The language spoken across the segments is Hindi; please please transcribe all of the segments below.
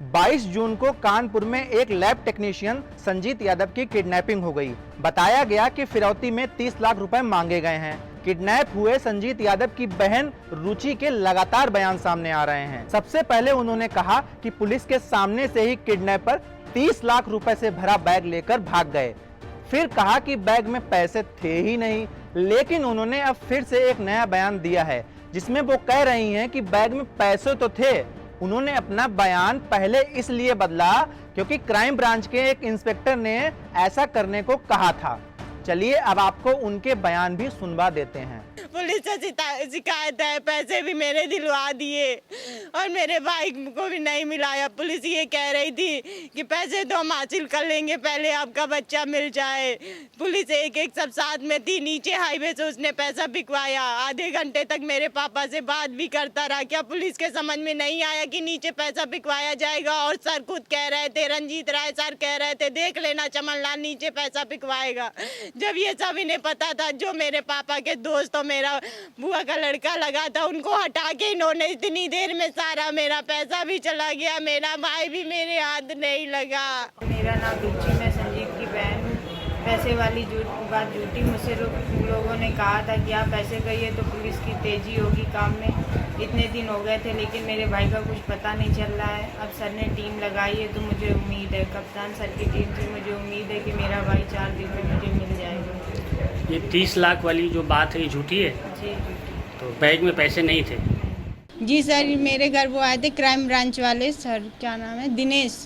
22 जून को कानपुर में एक लैब टेक्नीशियन संजीत यादव की किडनैपिंग हो गई। बताया गया कि फिरौती में 30 लाख रुपए मांगे गए हैं। किडनैप हुए संजीत यादव की बहन रुचि के लगातार बयान सामने आ रहे हैं। सबसे पहले उन्होंने कहा कि पुलिस के सामने से ही किडनैपर 30 लाख रुपए से भरा बैग लेकर भाग गए। फिर कहा कि बैग में पैसे थे ही नहीं, लेकिन उन्होंने अब फिर से एक नया बयान दिया है जिसमें वो कह रही हैं कि बैग में पैसे तो थे। उन्होंने अपना बयान पहले इसलिए बदला क्योंकि क्राइम ब्रांच के एक इंस्पेक्टर ने ऐसा करने को कहा था। चलिए अब आपको उनके बयान भी सुनवा देते हैं। पुलिस से शिकायत है, पैसे भी मेरे दिलवा दिए और मेरे भाई को भी नहीं मिलाया। पुलिस ये कह रही थी कि पैसे तो हम हासिल कर लेंगे, पहले आपका बच्चा मिल जाए। पुलिस एक सब साथ में थी। नीचे हाईवे से उसने पैसा बिकवाया। आधे घंटे तक मेरे पापा से बात भी करता रहा। क्या पुलिस के समझ में नहीं आया कि नीचे पैसा बिकवाया जाएगा? और सर खुद कह रहे थे, रंजीत राय सर कह रहे थे, देख लेना चमनलाल नीचे पैसा बिकवाएगा। जब ये सब इन्हें पता था, जो मेरे पापा के दोस्त और मेरा बुआ का लड़का लगा था, उनको हटा के इन्होंने इतनी देर में सारा मेरा पैसा भी चला गया, मेरा भाई भी मेरे हाथ नहीं लगा। मेरा नाम रुचि, मैं संजीत की बहन हूँ। पैसे वाली बात झूठी। मुझसे लोगों ने कहा था कि आप ऐसे करिए तो पुलिस की तेजी होगी काम में। इतने दिन हो गए थे लेकिन मेरे भाई का कुछ पता नहीं चल रहा है। अब सर ने टीम लगाई है तो मुझे उम्मीद है, कप्तान सर की टीम से मुझे उम्मीद है कि मेरा भाई 4 दिन में मुझे मिल जाएगा। ये 30 लाख वाली जो बात है ये झूठी है? जी झूठी। तो बैग में पैसे नहीं थे? जी सर, मेरे घर वो आए थे क्राइम ब्रांच वाले सर, क्या नाम है,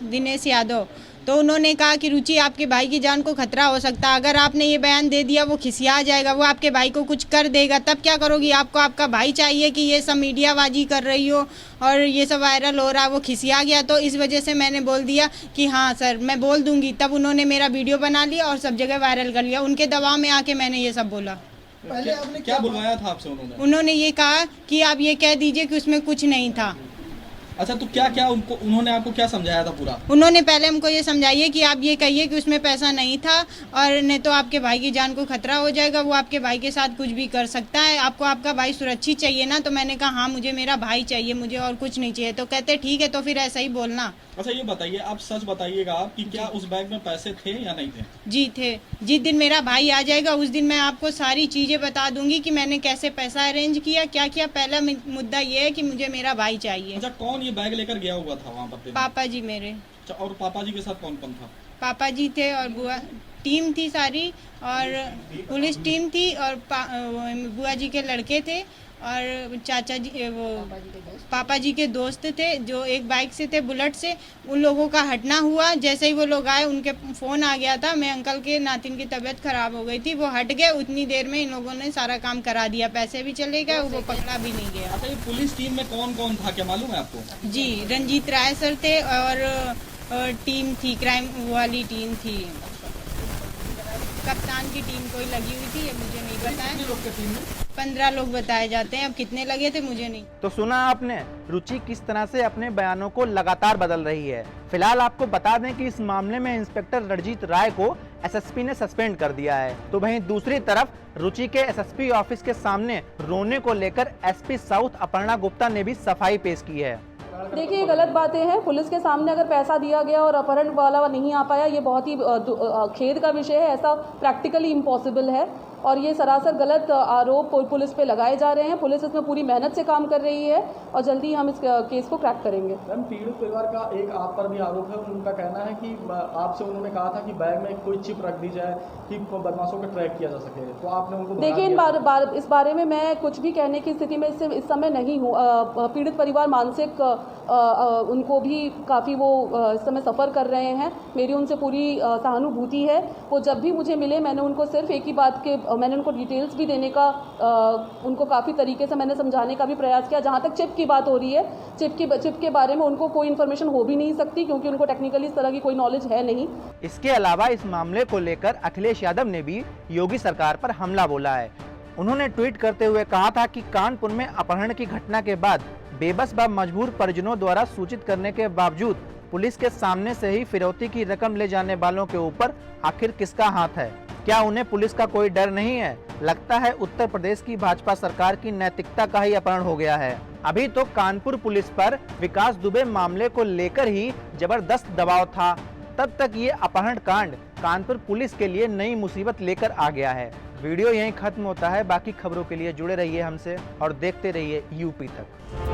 दिनेश यादव। तो उन्होंने कहा कि रुचि आपके भाई की जान को खतरा हो सकता है, अगर आपने ये बयान दे दिया वो खिसिया जाएगा, वो आपके भाई को कुछ कर देगा, तब क्या करोगी? आपको आपका भाई चाहिए कि ये सब मीडियाबाजी कर रही हो और ये सब वायरल हो रहा है। वो खिसिया गया तो इस वजह से मैंने बोल दिया कि हाँ सर मैं बोल दूंगी। तब उन्होंने मेरा वीडियो बना लिया और सब जगह वायरल कर लिया। उनके दबाव में आके मैंने ये सब बोला। पहले आपने क्या बुलवाया था आपसे उन्होंने ये कहा कि आप ये कह दीजिए कि उसमें कुछ नहीं था। अच्छा, तो क्या उन्होंने आपको क्या समझाया था पूरा? उन्होंने पहले हमको ये समझाइए कि आप ये कहिए कि उसमें पैसा नहीं था और नहीं तो आपके भाई की जान को खतरा हो जाएगा, वो आपके भाई के साथ कुछ भी कर सकता है, आपको आपका भाई सुरक्षित चाहिए ना। तो मैंने कहा हाँ मुझे मेरा भाई चाहिए, मुझे और कुछ नहीं चाहिए। तो कहते ठीक है तो फिर ऐसा ही बोलना। अच्छा ये बताइए, आप सच बताइएगा आप कि क्या उस बैग में पैसे थे या नहीं थे? जी थे। जिस दिन मेरा भाई आ जाएगा उस दिन मैं आपको सारी चीज़ें बता दूंगी कि मैंने कैसे पैसा अरेंज किया, क्या किया। पहला मुद्दा ये है कि मुझे मेरा भाई चाहिए। अच्छा, कौन ये बैग लेकर गया हुआ था वहाँ पर? पापा जी मेरे। अच्छा, और पापा जी के साथ कौन कौन था? पापा जी थे और बुआ, टीम थी सारी, और पुलिस टीम थी और बुआ जी के लड़के थे और चाचा जी, वो पापा जी के दोस्त थे जो एक बाइक से थे, बुलेट से। उन लोगों का हटना हुआ। जैसे ही वो लोग आए उनके फ़ोन आ गया था, मैं अंकल के नातिन की तबीयत खराब हो गई थी, वो हट गए। उतनी देर में इन लोगों ने सारा काम करा दिया, पैसे भी चले गए, वो पकड़ा भी नहीं गया। अच्छा, ये पुलिस टीम में कौन कौन था क्या मालूम है आपको? जी, रंजीत राय सर थे और टीम थी, क्राइम वाली टीम थी, कप्तान की टीम कोई लगी हुई थी, ये मुझे नहीं पता है। 15 लोग बताए जाते हैं, अब कितने लगे थे मुझे नहीं। तो सुना आपने रुचि किस तरह से अपने बयानों को लगातार बदल रही है। फिलहाल आपको बता दें कि इस मामले में इंस्पेक्टर रणजीत राय को एसएसपी ने सस्पेंड कर दिया है। तो वहीं दूसरी तरफ रुचि के एसएसपी ऑफिस के सामने रोने को लेकर एसपी साउथ अपर्णा गुप्ता ने भी सफाई पेश की है। देखिए, गलत बातें हैं। पुलिस के सामने अगर पैसा दिया गया और अपहरण वाला नहीं आ पाया, ये बहुत ही खेद का विषय है। ऐसा प्रैक्टिकली इम्पॉसिबल है और ये सरासर गलत आरोप पुलिस पे लगाए जा रहे हैं। पुलिस इसमें पूरी मेहनत से काम कर रही है और जल्दी हम इस केस को क्रैक करेंगे। मैम, पीड़ित परिवार का एक आप पर भी आरोप है। उनका कहना है कि आपसे उन्होंने कहा था कि बैग में कोई चिप रख दी जाए कि बदमाशों को ट्रैक किया जा सके, तो आपने उनको देखिए, इस बारे में मैं कुछ भी कहने की स्थिति में इस समय नहीं हूँ। पीड़ित परिवार मानसिक उनको भी काफ़ी वो इस समय सफ़र कर रहे हैं। मेरी उनसे पूरी सहानुभूति है। वो जब भी मुझे मिले मैंने उनको सिर्फ एक ही बात के मैंने उनको डिटेल्स भी देने का उनको काफ़ी तरीके से मैंने समझाने का भी प्रयास किया। जहाँ तक चिप की बात हो रही है, चिप के बारे में उनको कोई इन्फॉर्मेशन हो भी नहीं सकती क्योंकि उनको टेक्निकली इस तरह की कोई नॉलेज है नहीं। इसके अलावा इस मामले को लेकर अखिलेश यादव ने भी योगी सरकार पर हमला बोला है। उन्होंने ट्वीट करते हुए कहा था कि कानपुर में अपहरण की घटना के बाद बेबस व मजबूर परिजनों द्वारा सूचित करने के बावजूद पुलिस के सामने से ही फिरौती की रकम ले जाने वालों के ऊपर आखिर किसका हाथ है? क्या उन्हें पुलिस का कोई डर नहीं है? लगता है उत्तर प्रदेश की भाजपा सरकार की नैतिकता का ही अपहरण हो गया है। अभी तो कानपुर पुलिस पर विकास दुबे मामले को लेकर ही जबरदस्त दबाव था, तब तक ये अपहरण कांड कानपुर पुलिस के लिए नई मुसीबत लेकर आ गया है। वीडियो यहीं खत्म होता है। बाकी खबरों के लिए जुड़े रहिए हमसे और देखते रहिए यूपी तक।